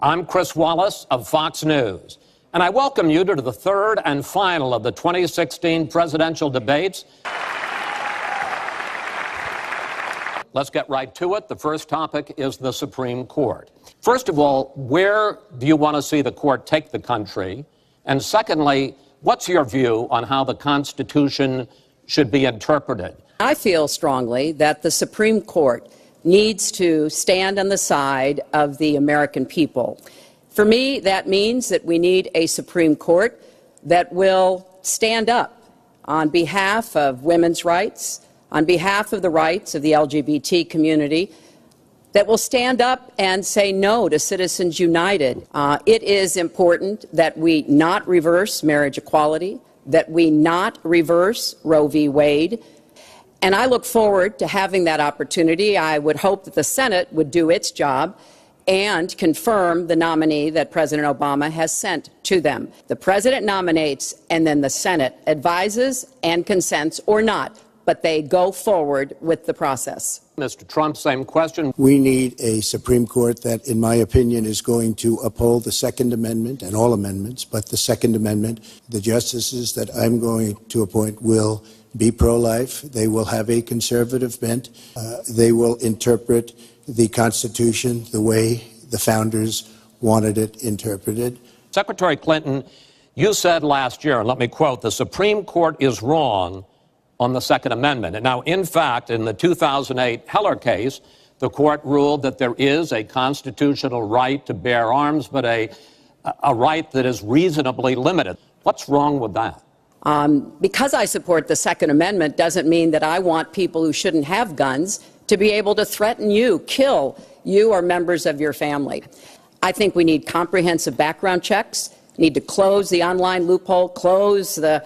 I'm Chris Wallace of Fox News, and I welcome you to the third and final of the 2016 presidential debates. Let's get right to it. The first topic is the Supreme Court. First of all, where do you want to see the court take the country? And secondly, what's your view on how the Constitution should be interpreted? I feel strongly that the Supreme Court needs to stand on the side of the American people. For me, that means that we need a Supreme Court that will stand up on behalf of women's rights, on behalf of the rights of the LGBT community, that will stand up and say no to Citizens United. It is important that we not reverse marriage equality, that we not reverse Roe v. Wade. And I look forward to having that opportunity. I would hope that the Senate would do its job and confirm the nominee that President Obama has sent to them. The president nominates, and then the Senate advises and consents or not, but they go forward with the process. Mr. Trump, same question. We need a Supreme Court that, in my opinion, is going to uphold the Second Amendment and all amendments, but the Second Amendment. The justices that I'm going to appoint will be pro-life. They will have a conservative bent. They will interpret the Constitution the way the founders wanted it interpreted. Secretary Clinton, you said last year, and let me quote, the Supreme Court is wrong on the Second Amendment. And now, in fact, in the 2008 Heller case, the court ruled that there is a constitutional right to bear arms, but a right that is reasonably limited. What's wrong with that? Because I support the Second Amendment doesn't mean that I want people who shouldn't have guns to be able to threaten you, kill you or members of your family. I think we need comprehensive background checks, need to close the online loophole, close the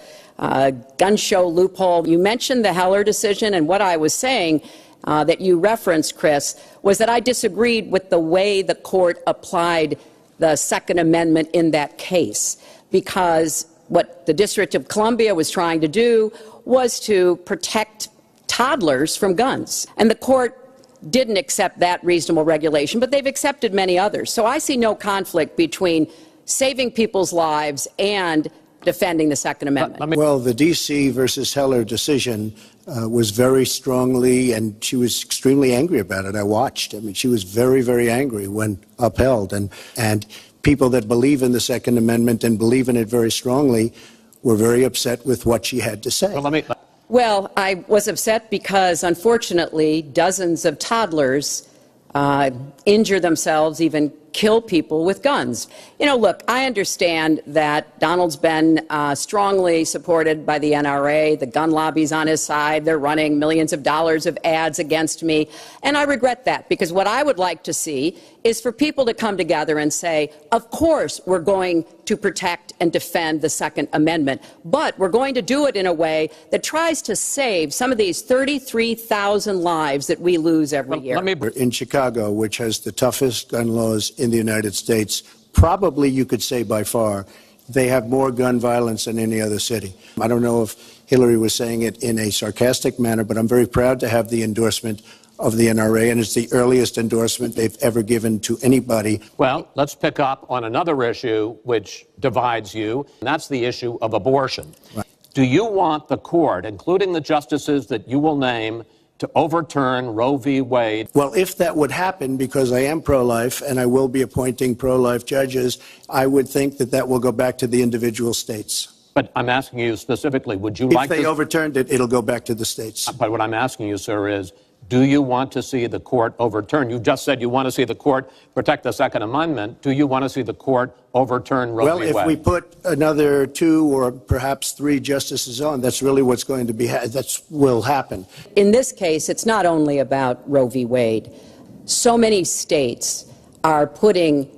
gun show loophole. You mentioned the Heller decision, and what I was saying that you referenced, Chris, was that I disagreed with the way the court applied the Second Amendment in that case, because what the District of Columbia was trying to do was to protect toddlers from guns. And the court didn't accept that reasonable regulation, but they've accepted many others. So I see no conflict between saving people's lives and defending the Second Amendment. Well, the D.C. versus Heller decision was very strongly, and she was extremely angry about it. I watched. I mean, she was very, very angry when upheld. And people that believe in the Second Amendment and believe in it very strongly were very upset with what she had to say. Well, I was upset because, unfortunately, dozens of toddlers injure themselves, even kill people with guns. You know, look, I understand that Donald's been strongly supported by the NRA. The gun lobby's on his side. They're running millions of dollars of ads against me. And I regret that, because what I would like to see is for people to come together and say, of course, we're going to protect and defend the Second Amendment, but we're going to do it in a way that tries to save some of these 33,000 lives that we lose every year. In Chicago, which has the toughest gun laws in the United States, probably you could say by far, they have more gun violence than any other city. I don't know if Hillary was saying it in a sarcastic manner, but I'm very proud to have the endorsement of the NRA, and it's the earliest endorsement they've ever given to anybody. Well, let's pick up on another issue which divides you, and that's the issue of abortion. Right. Do you want the court, including the justices that you will name, to overturn Roe v. Wade? Well, if that would happen, because I am pro-life and I will be appointing pro-life judges, I would think that that will go back to the individual states. But I'm asking you specifically, would you like to... If they overturned it, it'll go back to the states. But what I'm asking you, sir, is, do you want to see the court overturn? You just said you want to see the court protect the Second Amendment. Do you want to see the court overturn Roe v. Wade? Well, if we put another 2 or perhaps 3 justices on, that's really what's going to be, will happen. In this case, it's not only about Roe v. Wade. So many states are putting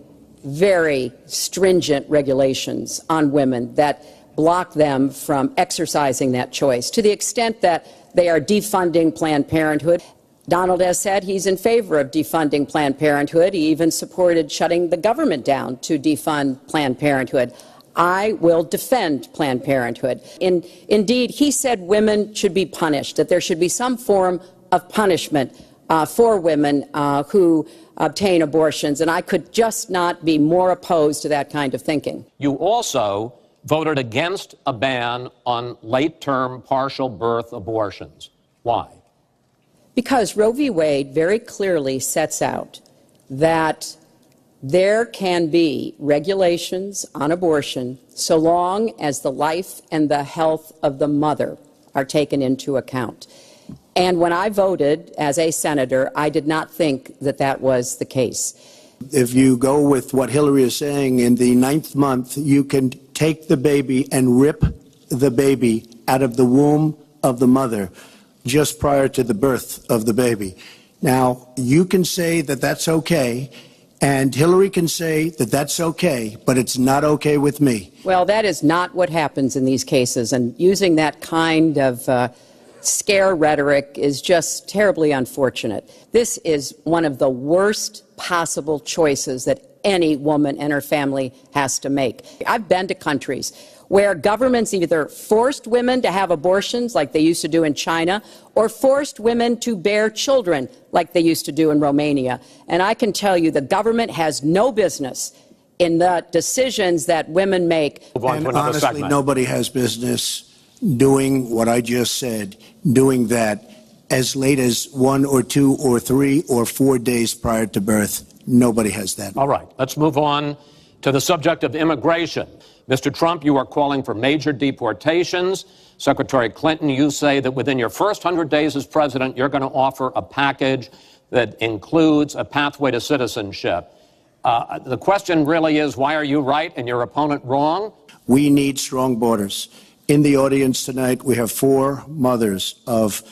very stringent regulations on women that block them from exercising that choice, to the extent that they are defunding Planned Parenthood. Donald has said he's in favor of defunding Planned Parenthood. He even supported shutting the government down to defund Planned Parenthood. I will defend Planned Parenthood. Indeed, he said women should be punished, that there should be some form of punishment for women who obtain abortions, and I could just not be more opposed to that kind of thinking. You also voted against a ban on late-term partial birth abortions. Why? Because Roe v. Wade very clearly sets out that there can be regulations on abortion so long as the life and the health of the mother are taken into account. And when I voted as a senator, I did not think that that was the case. If you go with what Hillary is saying, in the 9th month, you can take the baby and rip the baby out of the womb of the mother just prior to the birth of the baby. Now, you can say that that's okay, and Hillary can say that that's okay, but it's not okay with me. Well, that is not what happens in these cases, and using that kind of scare rhetoric is just terribly unfortunate. This is one of the worst possible choices that any woman and her family has to make. I've been to countries where governments either forced women to have abortions like they used to do in China, or forced women to bear children like they used to do in Romania. And I can tell you the government has no business in the decisions that women make. And honestly, nobody has business doing what I just said, doing that as late as 1 or 2 or 3 or 4 days prior to birth. Nobody has that. All right, let's move on to the subject of immigration. Mr. Trump, you are calling for major deportations. Secretary Clinton, you say that within your first 100 days as president, you're going to offer a package that includes a pathway to citizenship. The question really is, why are you right and your opponent wrong? We need strong borders. In the audience tonight, we have 4 mothers of,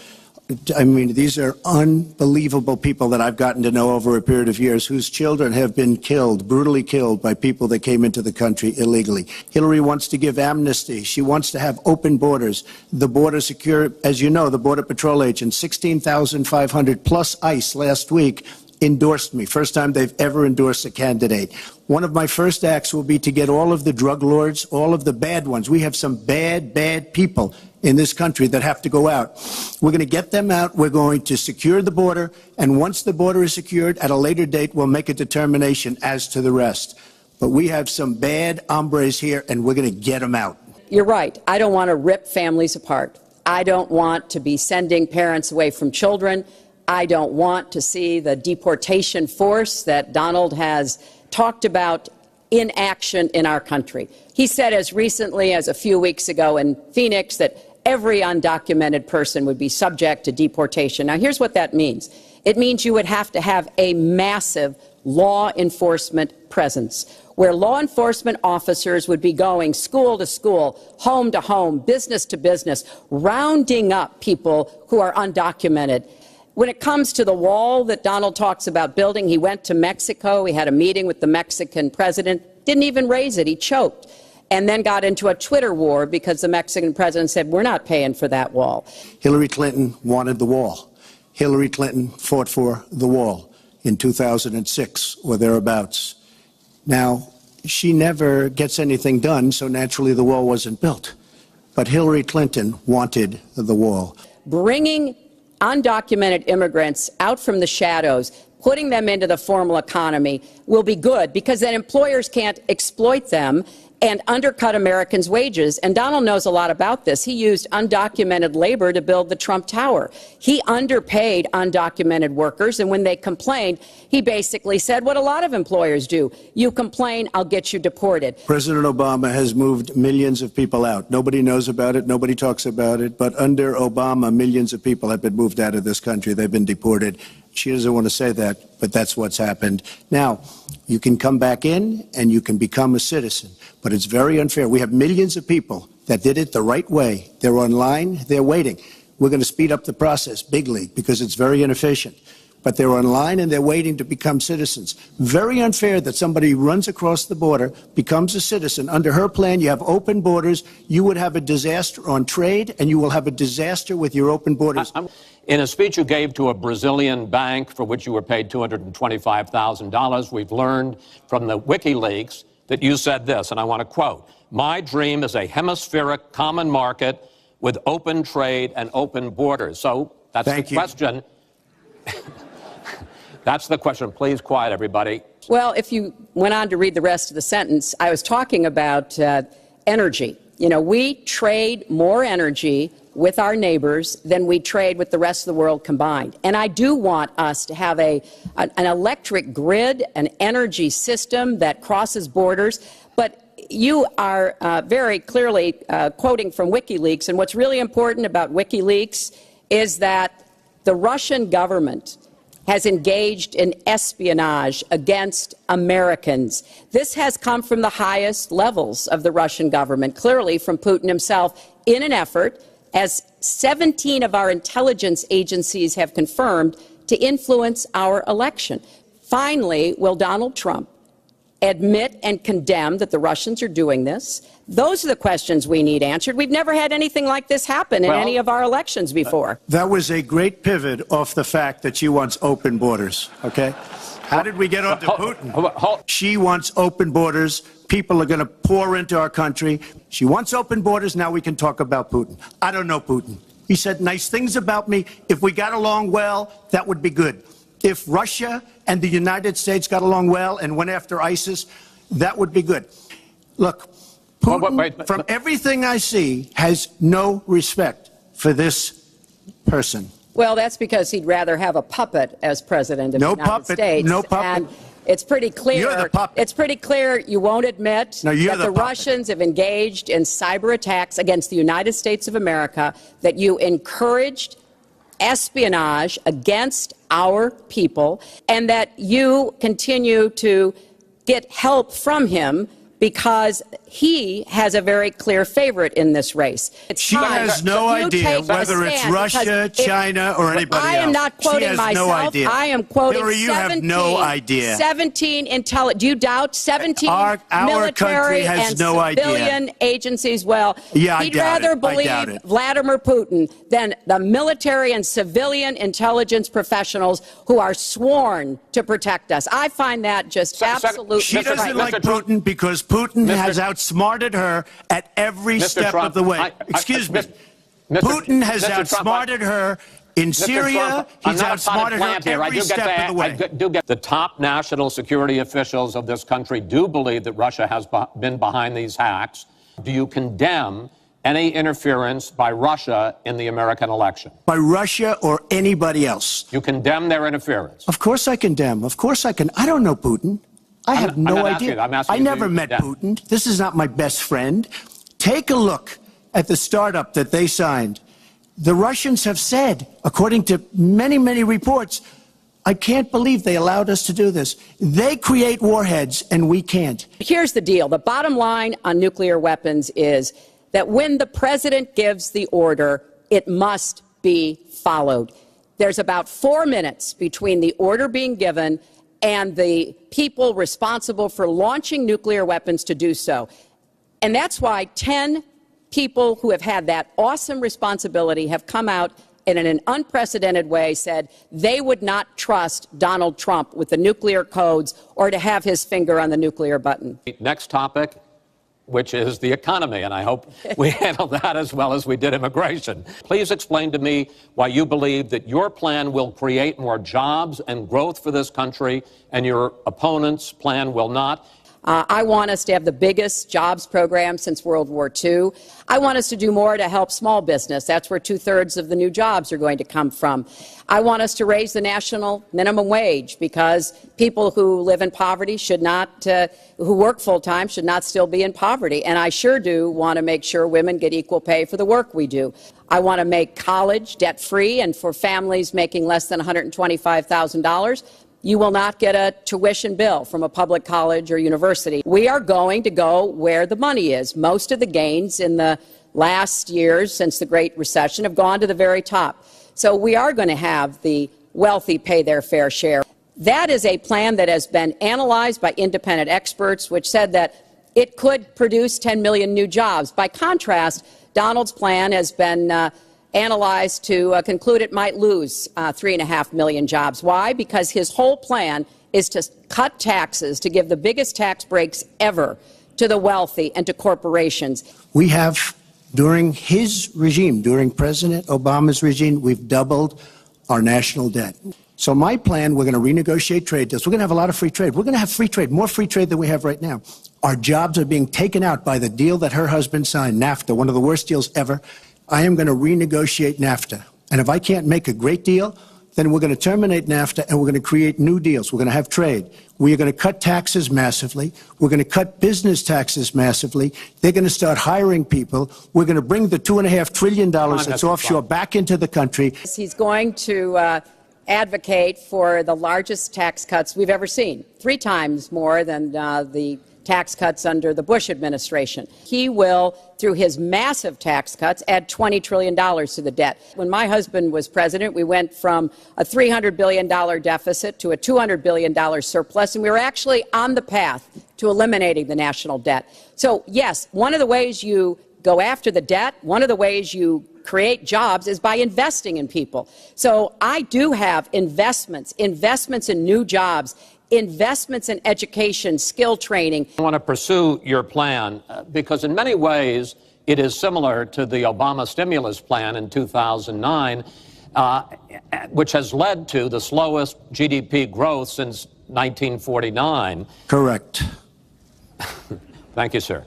these are unbelievable people that I've gotten to know over a period of years, whose children have been killed, brutally killed by people that came into the country illegally. Hillary wants to give amnesty. She wants to have open borders. The border secure, as you know, the Border Patrol agents, 16,500 plus ICE last week, endorsed me. First time they've ever endorsed a candidate. One of my first acts will be to get all of the drug lords, all of the bad ones. We have some bad people in this country that have to go out. We're going to get them out. We're going to secure the border. And once the border is secured, at a later date, we'll make a determination as to the rest. But we have some bad hombres here, and we're going to get them out. You're right. I don't want to rip families apart. I don't want to be sending parents away from children. I don't want to see the deportation force that Donald has talked about in action in our country. He said as recently as a few weeks ago in Phoenix that every undocumented person would be subject to deportation. Now, here's what that means. It means you would have to have a massive law enforcement presence, where law enforcement officers would be going school to school, home to home, business to business, rounding up people who are undocumented. When it comes to the wall that Donald talks about building, he went to Mexico. He had a meeting with the Mexican president, didn't even raise it. He choked, and then got into a Twitter war because the Mexican president said, we're not paying for that wall. Hillary Clinton wanted the wall. Hillary Clinton fought for the wall in 2006 or thereabouts. Now, she never gets anything done, so naturally the wall wasn't built. But Hillary Clinton wanted the wall. Bringing undocumented immigrants out from the shadows, putting them into the formal economy will be good, because then employers can't exploit them and undercut Americans' wages. And Donald knows a lot about this. He used undocumented labor to build the Trump Tower. He underpaid undocumented workers, and when they complained, he basically said what a lot of employers do. You complain, I'll get you deported. President Obama has moved millions of people out. Nobody knows about it. Nobody talks about it. But under Obama, millions of people have been moved out of this country. They've been deported. She doesn't want to say that, but that's what's happened. Now, you can come back in and you can become a citizen, but it's very unfair. We have millions of people that did it the right way. They're online, they're waiting. We're going to speed up the process, big league, because it's very inefficient. But they're online and they're waiting to become citizens. Very unfair that somebody runs across the border, becomes a citizen. Under her plan, you have open borders. You would have a disaster on trade, and you will have a disaster with your open borders. In a speech you gave to a Brazilian bank for which you were paid $225,000, we've learned from the WikiLeaks that you said this, and I want to quote, "My dream is a hemispheric common market with open trade and open borders." So that's the question. That's the question. Please quiet, everybody. Well, if you went on to read the rest of the sentence, I was talking about energy. You know, we trade more energy with our neighbors than we trade with the rest of the world combined. And I do want us to have an electric grid, an energy system that crosses borders. But you are very clearly quoting from WikiLeaks. And what's really important about WikiLeaks is that the Russian government has engaged in espionage against Americans. This has come from the highest levels of the Russian government, clearly from Putin himself, in an effort, as 17 of our intelligence agencies have confirmed, to influence our election. Finally, will Donald Trump admit and condemn that the Russians are doing this? Those are the questions we need answered. We've never had anything like this happen in any of our elections before. That was a great pivot off the fact that she wants open borders, okay? How did we get onto Putin? She wants open borders. People are going to pour into our country. She wants open borders. Now we can talk about Putin. I don't know Putin. He said nice things about me. If we got along well, that would be good. If Russia and the United States got along well and went after ISIS, that would be good. Look, Putin, from everything I see, has no respect for this person. Well, that's because he'd rather have a puppet as president of the United States. No puppet. And it's pretty clear. You're the puppet. It's pretty clear you won't admit that the Russians have engaged in cyber attacks against the United States of America, that you encouraged espionage against our people, and that you continue to get help from him because he has a very clear favorite in this race. She has no idea whether it's Russia, China, or anybody else. I am not quoting myself. No idea. I am quoting Hillary, you have no idea. 17 do you doubt 17 our military has and no civilian agencies? Well, yeah, he'd rather believe Vladimir Putin than the military and civilian intelligence professionals who are sworn to protect us. I find that just absolutely She doesn't like Putin because Putin has outsmarted her at every step of the way. Excuse me. Putin has outsmarted her in Syria. He's outsmarted her every step of the way. The top national security officials of this country do believe that Russia has been behind these hacks. Do you condemn any interference by Russia in the American election? By Russia or anybody else? You condemn their interference? Of course I condemn. Of course I can. I don't know Putin. I have no idea. I never met Putin. This is not my best friend. Take a look at the startup that they signed. The Russians have said, according to many, many reports, I can't believe they allowed us to do this. They create warheads and we can't. Here's the deal. The bottom line on nuclear weapons is that when the president gives the order, it must be followed. There's about 4 minutes between the order being given and the people responsible for launching nuclear weapons to do so. And that's why 10 people who have had that awesome responsibility have come out and in an unprecedented way said they would not trust Donald Trump with the nuclear codes or to have his finger on the nuclear button. Next topic, which is the economy, and I hope we handle that as well as we did immigration. Please explain to me why you believe that your plan will create more jobs and growth for this country and your opponent's plan will not. I want us to have the biggest jobs program since World War II. I want us to do more to help small business. That's where 2/3 of the new jobs are going to come from. I want us to raise the national minimum wage because people who live in poverty should not, who work full-time should not still be in poverty. And I sure do want to make sure women get equal pay for the work we do. I want to make college debt-free, and for families making less than $125,000, you will not get a tuition bill from a public college or university. We are going to go where the money is. Most of the gains in the last years since the Great Recession have gone to the very top. So we are going to have the wealthy pay their fair share. That is a plan that has been analyzed by independent experts, which said that it could produce 10 million new jobs. By contrast, Donald's plan has been analyzed to conclude it might lose 3.5 million jobs. Why? Because his whole plan is to cut taxes, to give the biggest tax breaks ever to the wealthy and to corporations. We have, during his regime, during President Obama's regime, we've doubled our national debt. So my plan, we're going to renegotiate trade deals. We're going to have a lot of free trade. We're going to have free trade, more free trade than we have right now. Our jobs are being taken out by the deal that her husband signed, NAFTA, one of the worst deals ever. I am going to renegotiate NAFTA. And if I can't make a great deal, then we're going to terminate NAFTA and we're going to create new deals. We're going to have trade. We are going to cut taxes massively. We're going to cut business taxes massively. They're going to start hiring people. We're going to bring the $2.5 trillion that's offshore back into the country. He's going to advocate for the largest tax cuts we've ever seen, 3 times more than the tax cuts under the Bush administration. He will, through his massive tax cuts, add $20 trillion to the debt. When my husband was president, we went from a $300 billion deficit to a $200 billion surplus, and we were actually on the path to eliminating the national debt. So, yes, one of the ways you go after the debt, one of the ways you create jobs is by investing in people. So I do have investments in new jobs, investments in education, skill training. I want to pursue your plan because in many ways it is similar to the Obama stimulus plan in 2009, which has led to the slowest GDP growth since 1949. Correct. Thank you, sir.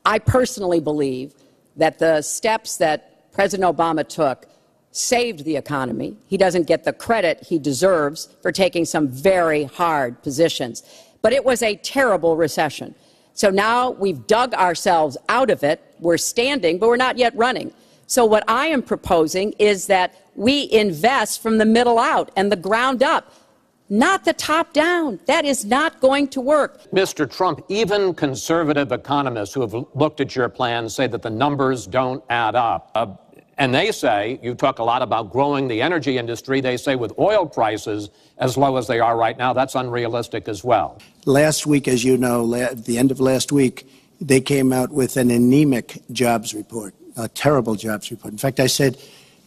I personally believe that the steps that President Obama took saved the economy. He doesn't get the credit he deserves for taking some very hard positions. But it was a terrible recession. So now we've dug ourselves out of it. We're standing, but we're not yet running. So what I am proposing is that we invest from the middle out and the ground up, not the top down. That is not going to work. Mr. Trump, even conservative economists who have looked at your plan say that the numbers don't add up. And they say, you talk a lot about growing the energy industry, they say with oil prices as low as they are right now, that's unrealistic as well. Last week, as you know, at the end of last week, they came out with an anemic jobs report, a terrible jobs report. In fact, I said,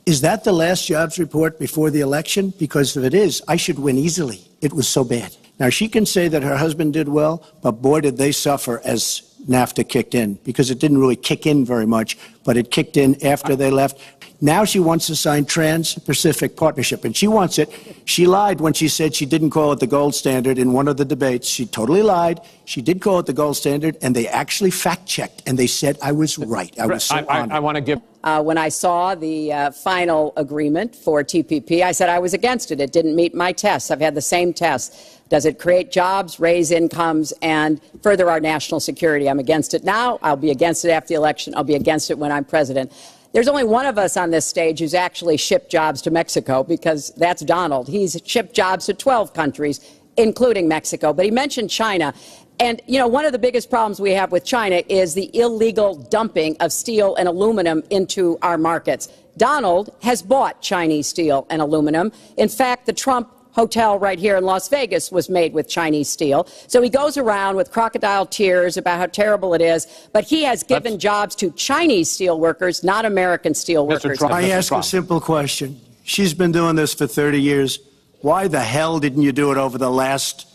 is that the last jobs report before the election? Because if it is, I should win easily. It was so bad. Now, she can say that her husband did well, but boy, did they suffer as NAFTA kicked in, because it didn't really kick in very much, but it kicked in after they left. Now she wants to sign Trans-Pacific Partnership, and she wants it. She lied when she said she didn't call it the gold standard in one of the debates. She totally lied. She did call it the gold standard, and they actually fact-checked, and they said I was right. I was so honored. I want to give... When I saw the final agreement for TPP, I said I was against it. It didn't meet my tests. I've had the same tests. Does it create jobs, raise incomes, and further our national security? I'm against it now. I'll be against it after the election. I'll be against it when I'm president. There's only one of us on this stage who's actually shipped jobs to Mexico, because that's Donald. He's shipped jobs to 12 countries, including Mexico. But he mentioned China. And, you know, one of the biggest problems we have with China is the illegal dumping of steel and aluminum into our markets. Donald has bought Chinese steel and aluminum. In fact, the Trump hotel right here in Las Vegas was made with Chinese steel. So he goes around with crocodile tears about how terrible it is, but he has given jobs to Chinese steel workers, not American steel workers. I ask a simple question. She's been doing this for 30 years. Why the hell didn't you do it over the last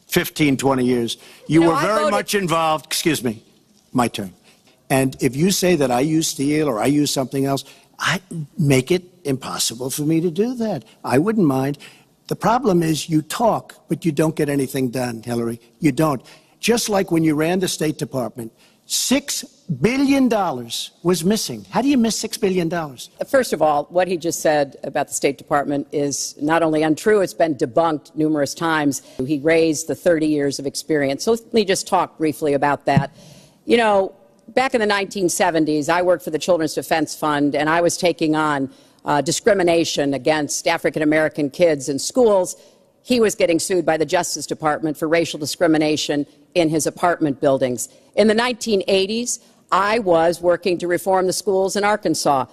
15, 20 years? You were very much involved. Excuse me. My turn. And if you say that I use steel or I use something else, I make it impossible for me to do that. I wouldn't mind. The problem is you talk, but you don't get anything done, Hillary. You don't. Just like when you ran the State Department, $6 billion was missing. How do you miss $6 billion? First of all, what he just said about the State Department is not only untrue, it's been debunked numerous times. He raised the 30 years of experience. So let me just talk briefly about that. You know, back in the 1970s, I worked for the Children's Defense Fund, and I was taking on discrimination against African-American kids in schools. He was getting sued by the Justice Department for racial discrimination in his apartment buildings. In the 1980s, I was working to reform the schools in Arkansas.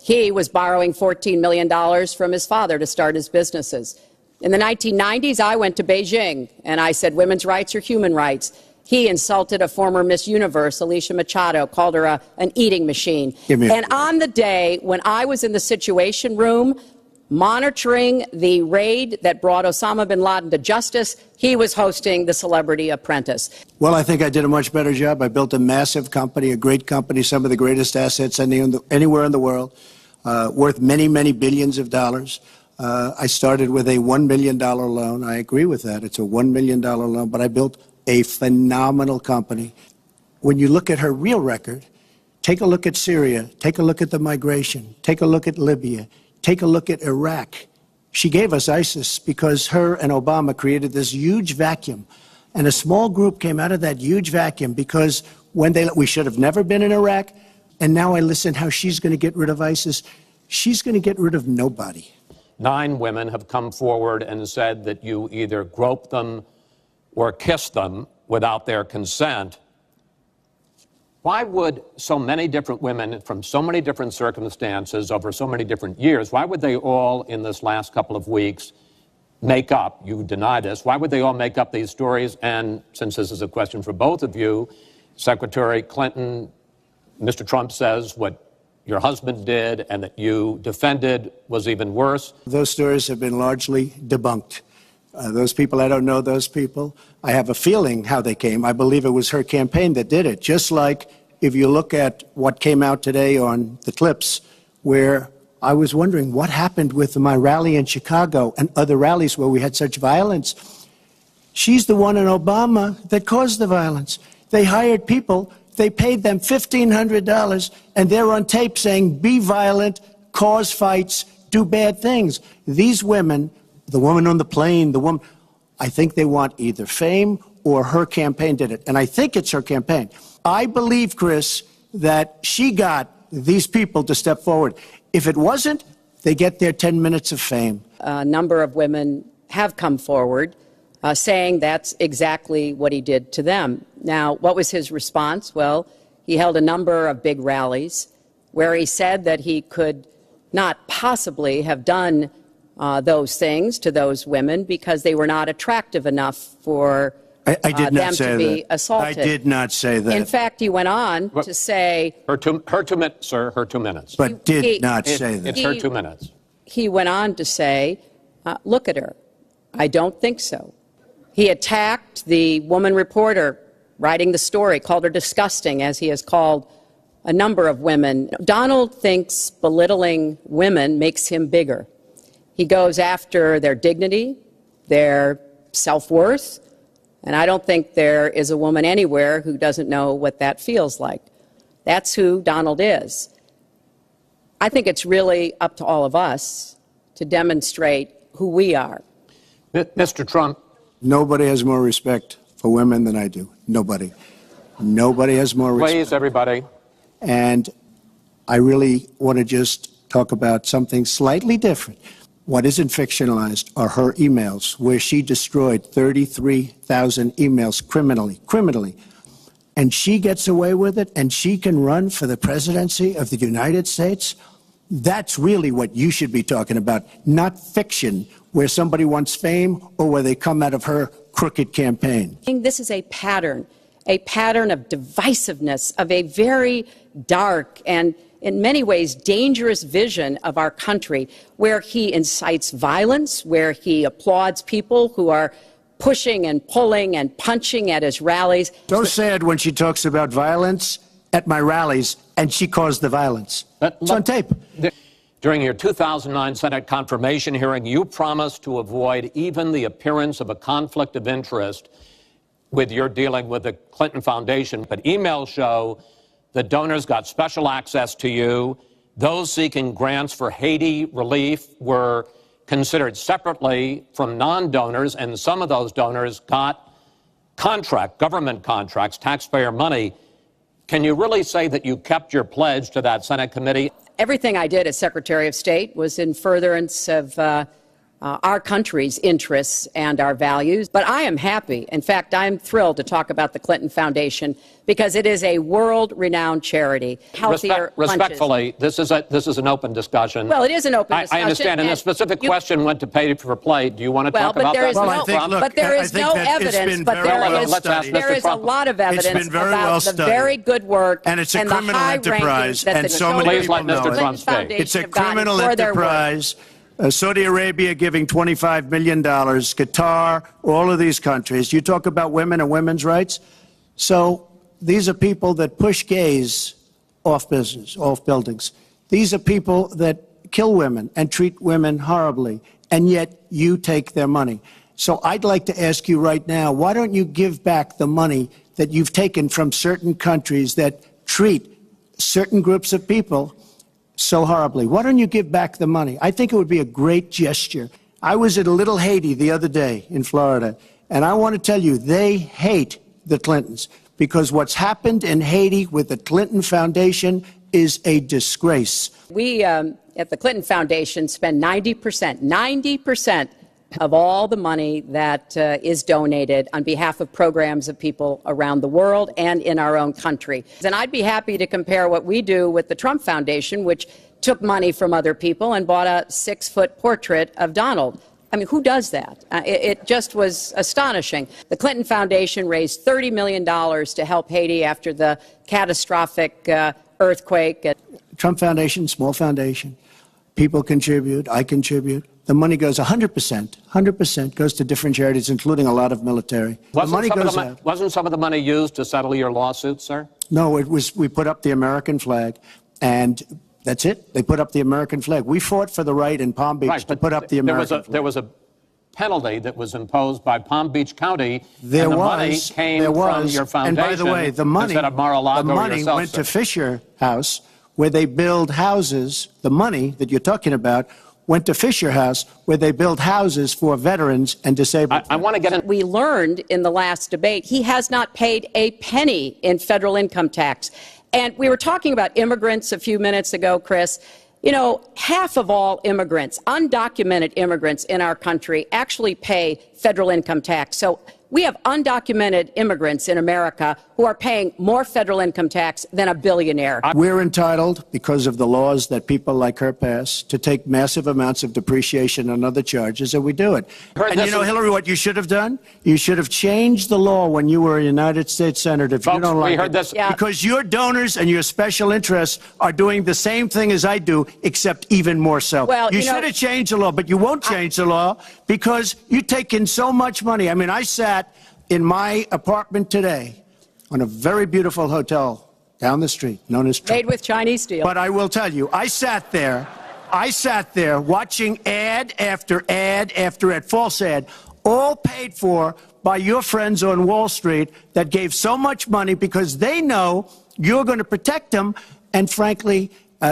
He was borrowing $14 million from his father to start his businesses. In the 1990s, I went to Beijing, and I said women's rights are human rights. He insulted a former Miss Universe, Alicia Machado, called her an eating machine. And on the day when I was in the Situation Room monitoring the raid that brought Osama bin Laden to justice, he was hosting the Celebrity Apprentice. Well, I think I did a much better job. I built a massive company, a great company, some of the greatest assets anywhere in the world, worth many, many billions of dollars. I started with a $1 million loan. I agree with that. It's a $1 million loan, but I built a phenomenal company. When you look at her real record, take a look at Syria, take a look at the migration, take a look at Libya, take a look at Iraq. She gave us ISIS because her and Obama created this huge vacuum. And a small group came out of that huge vacuum because we should have never been in Iraq. And now I listen how she's going to get rid of ISIS. She's going to get rid of nobody. 9 women have come forward and said that you either groped them or kissed them without their consent. Why would so many different women from so many different circumstances over so many different years, why would they all in this last couple of weeks make up, you deny this, why would they all make up these stories? And since this is a question for both of you, Secretary Clinton, Mr. Trump says what your husband did and that you defended was even worse. Those stories have been largely debunked. Those people, I don't know those people. I have a feeling how they came. I believe it was her campaign that did it. Just like if you look at what came out today on the clips, where I was wondering what happened with my rally in Chicago and other rallies where we had such violence. She's the one in Obama that caused the violence. They hired people, they paid them $1,500, and they're on tape saying, be violent, cause fights, do bad things. These women, the woman on the plane, the woman, I think they want either fame or her campaign did it. And I think it's her campaign. I believe, Chris, that she got these people to step forward. If it wasn't, they get their 10 minutes of fame. A number of women have come forward saying that's exactly what he did to them. Now, what was his response? Well, he held a number of big rallies where he said that he could not possibly have done those things to those women because they were not attractive enough for them to be assaulted. I did not say that. In fact, he went on to say... Her 2 minutes, sir, her 2 minutes. But did not say that. It's her 2 minutes. He went on to say, look at her. I don't think so. He attacked the woman reporter writing the story, called her disgusting, as he has called a number of women. Donald thinks belittling women makes him bigger. He goes after their dignity, their self-worth, and I don't think there is a woman anywhere who doesn't know what that feels like. That's who Donald is. I think it's really up to all of us to demonstrate who we are. Mr. Trump. Nobody has more respect for women than I do. Nobody. Nobody has more respect. Please, everybody. And I really want to just talk about something slightly different. What isn't fictionalized are her emails, where she destroyed 33,000 emails criminally. And she gets away with it, and she can run for the presidency of the United States. That's really what you should be talking about, not fiction, where somebody wants fame or where they come out of her crooked campaign. This is a pattern of divisiveness, of a very dark and in many ways dangerous vision of our country, where he incites violence, where he applauds people who are pushing and pulling and punching at his rallies. So sad when she talks about violence at my rallies, and she caused the violence. It's on tape. During your 2009 Senate confirmation hearing, you promised to avoid even the appearance of a conflict of interest with your dealing with the Clinton Foundation. But emails show that donors got special access to you. Those seeking grants for Haiti relief were considered separately from non-donors, and some of those donors got government contracts, taxpayer money. Can you really say that you kept your pledge to that Senate committee? Everything I did as Secretary of State was in furtherance of our country's interests and our values. But I am happy. In fact, I'm thrilled to talk about the Clinton Foundation because it is a world-renowned charity. Respectfully, this is an open discussion. Well, it is an open discussion. I understand. And the specific question went to pay for play. Do you want to talk about that? But there is no evidence. But there is a lot of evidence about the very good work and it's a criminal enterprise. And so many people know it. It's a criminal enterprise. Saudi Arabia giving $25 million, Qatar, all of these countries. You talk about women and women's rights. So these are people that push gays off buildings. These are people that kill women and treat women horribly, and yet you take their money. So I'd like to ask you right now, why don't you give back the money that you've taken from certain countries that treat certain groups of people so horribly? Why don't you give back the money? I think it would be a great gesture. I was at a little Haiti the other day in Florida, and I want to tell you, they hate the Clintons because what's happened in Haiti with the Clinton Foundation is a disgrace. We at the Clinton Foundation spend 90% of all the money that is donated on behalf of programs of people around the world and in our own country. And I'd be happy to compare what we do with the Trump Foundation, which took money from other people and bought a 6-foot portrait of Donald. I mean, who does that? It just was astonishing. The Clinton Foundation raised $30 million to help Haiti after the catastrophic earthquake. Trump Foundation, small foundation. People contribute, I contribute. The money goes 100% goes to different charities, including a lot of military. Wasn't some of the money used to settle your lawsuit, sir? No, it was, we put up the American flag, and that's it. They put up the American flag. We fought for the right in Palm Beach to put up the American flag. There was a penalty that was imposed by Palm Beach County, and the money came from your foundation. And by the way, the money went to Fisher House, where they build houses. The money that you're talking about went to Fisher House, where they build houses for veterans and disabled. I want to get in. We learned in the last debate he has not paid a penny in federal income tax. And we were talking about immigrants a few minutes ago, Chris. You know, half of all immigrants, undocumented immigrants in our country, actually pay federal income tax. So we have undocumented immigrants in America who are paying more federal income tax than a billionaire. We're entitled, because of the laws that people like her pass, to take massive amounts of depreciation and other charges, and we do it. And you know, Hillary, what you should have done? You should have changed the law when you were a United States Senator. If you don't like it, because your donors and your special interests are doing the same thing as I do, except even more so. Well, you should have changed the law, but you won't change the law because you take in so much money. I mean, I sat in my apartment today on a very beautiful hotel down the street known as Trump. Made with Chinese steel. But I will tell you, I sat there watching ad after ad after ad, false ad, all paid for by your friends on Wall Street that gave so much money because they know you're going to protect them. And frankly,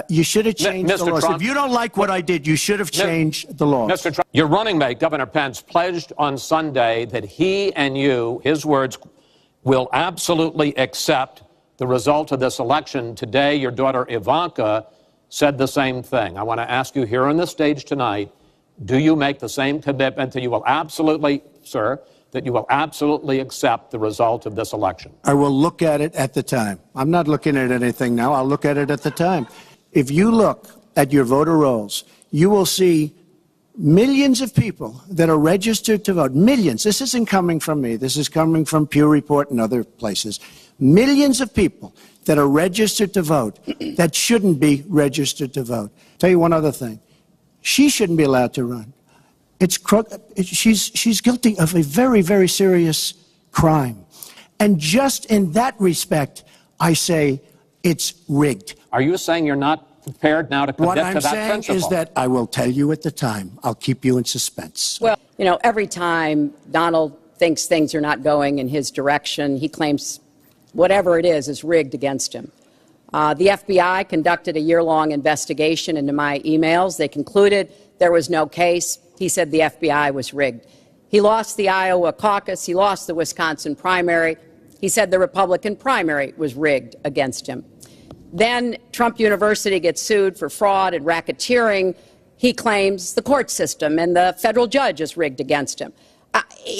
you should have changed the laws. If you don't like what I did, you should have changed the laws. Mr. Trump, your running mate, Governor Pence, pledged on Sunday that he and you, his words, will absolutely accept the result of this election. Today, your daughter Ivanka said the same thing. I want to ask you here on the stage tonight, do you make the same commitment that you will absolutely, sir, that you will absolutely accept the result of this election? I will look at it at the time. I'm not looking at anything now. I'll look at it at the time. If you look at your voter rolls, you will see millions of people that are registered to vote. Millions. This isn't coming from me. This is coming from Pew Report and other places. Millions of people that are registered to vote that shouldn't be registered to vote. Tell you one other thing. She shouldn't be allowed to run. She's guilty of a very, very serious crime. And just in that respect, I say it's rigged. Are you saying you're not prepared now to commit to that principle? What I'm saying is that I will tell you at the time. I'll keep you in suspense. Well, you know, every time Donald thinks things are not going in his direction, he claims whatever it is rigged against him. The FBI conducted a year-long investigation into my emails. They concluded there was no case. He said the FBI was rigged. He lost the Iowa caucus. He lost the Wisconsin primary. He said the Republican primary was rigged against him. Then Trump University gets sued for fraud and racketeering. He claims the court system and the federal judge is rigged against him.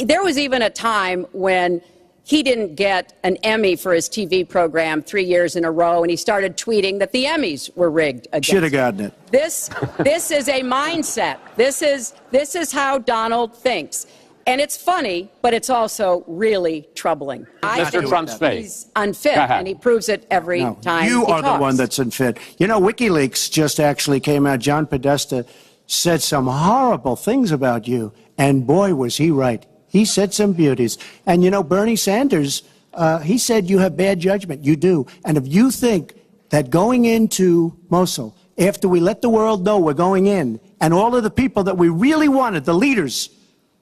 There was even a time when he didn't get an Emmy for his TV program 3 years in a row, and he started tweeting that the Emmys were rigged against him. Should have gotten it. This is a mindset. This is how Donald thinks. And it's funny, but it's also really troubling. Mr. Trump's face. He's unfit, and he proves it every time you he are talks. the one that's unfit. You know, WikiLeaks just actually came out. John Podesta said some horrible things about you, and boy, was he right. He said some beauties. And, you know, Bernie Sanders, he said you have bad judgment. You do. And if you think that going into Mosul after we let the world know we're going in, and all of the people that we really wanted, the leaders,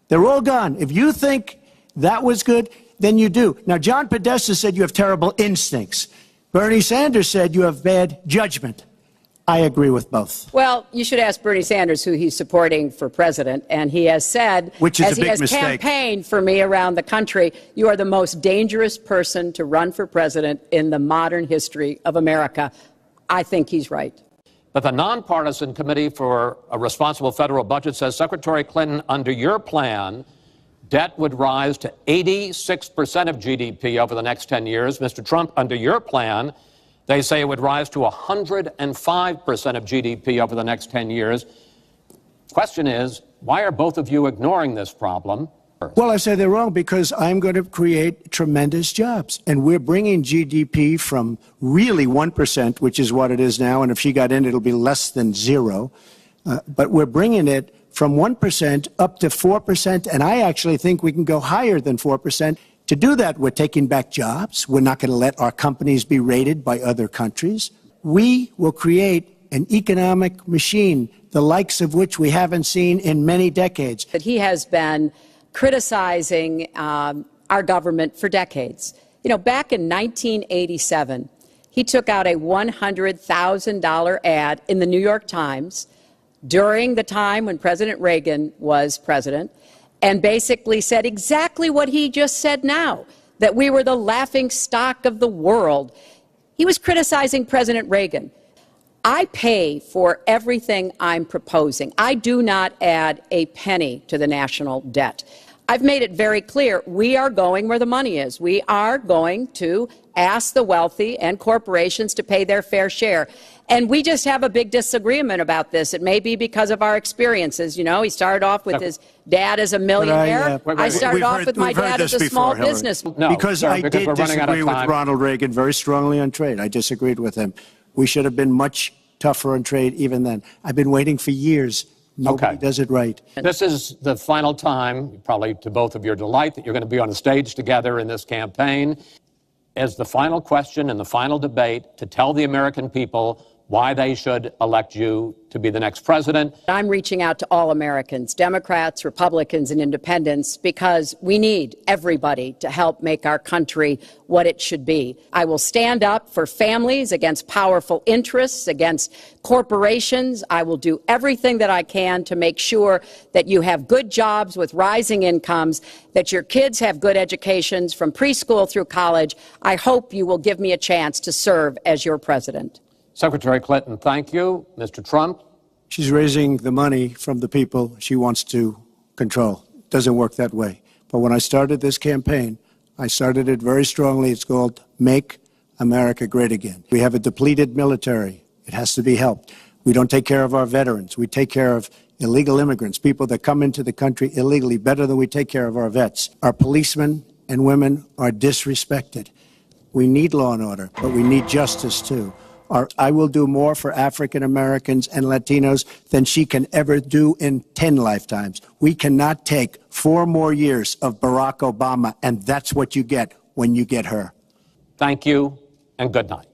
they're all gone. If you think that was good, then you do. Now, John Podesta said you have terrible instincts. Bernie Sanders said you have bad judgment. I agree with both. Well, you should ask Bernie Sanders who he's supporting for president, and he has said, which is as a big he has mistake. campaigned for me around the country, you are the most dangerous person to run for president in the modern history of America. I think he's right. But the nonpartisan Committee for a Responsible Federal Budget says, Secretary Clinton, under your plan, debt would rise to 86% of GDP over the next 10 years. Mr. Trump, under your plan, they say it would rise to 105% of GDP over the next 10 years. Question is, why are both of you ignoring this problem? Well, I say they're wrong because I'm going to create tremendous jobs. And we're bringing GDP from really 1%, which is what it is now. And if she got in, it'll be less than zero. But we're bringing it from 1% up to 4%. And I actually think we can go higher than 4%. To do that, we're taking back jobs. We're not going to let our companies be raided by other countries. We will create an economic machine, the likes of which we haven't seen in many decades. That he has been criticizing our government for decades. You know, back in 1987, he took out a $100,000 ad in the New York Times during the time when President Reagan was president, and basically said exactly what he just said now, that we were the laughing stock of the world. He was criticizing President Reagan. I pay for everything I'm proposing. I do not add a penny to the national debt. I've made it very clear we are going where the money is. We are going to ask the wealthy and corporations to pay their fair share. And we just have a big disagreement about this. It may be because of our experiences. You know, he started off with his dad as a millionaire. I started off with my dad as a small business. No, because sir, I because did we're running out of disagree with time. Ronald Reagan very strongly on trade. I disagreed with him. We should have been much tougher on trade even then. I've been waiting for years. Nobody does it right. This is the final time, probably to both of your delight, that you're going to be on a stage together in this campaign. As the final question and the final debate to tell the American people why they should elect you to be the next president. I'm reaching out to all Americans, Democrats, Republicans, and independents, because we need everybody to help make our country what it should be. I will stand up for families against powerful interests, against corporations. I will do everything that I can to make sure that you have good jobs with rising incomes, that your kids have good educations from preschool through college. I hope you will give me a chance to serve as your president. Secretary Clinton, thank you. Mr. Trump? She's raising the money from the people she wants to control. It doesn't work that way. But when I started this campaign, I started it very strongly. It's called Make America Great Again. We have a depleted military. It has to be helped. We don't take care of our veterans. We take care of illegal immigrants, people that come into the country illegally, better than we take care of our vets. Our policemen and women are disrespected. We need law and order, but we need justice, too. I will do more for African Americans and Latinos than she can ever do in 10 lifetimes. We cannot take 4 more years of Barack Obama, and that's what you get when you get her. Thank you, and good night.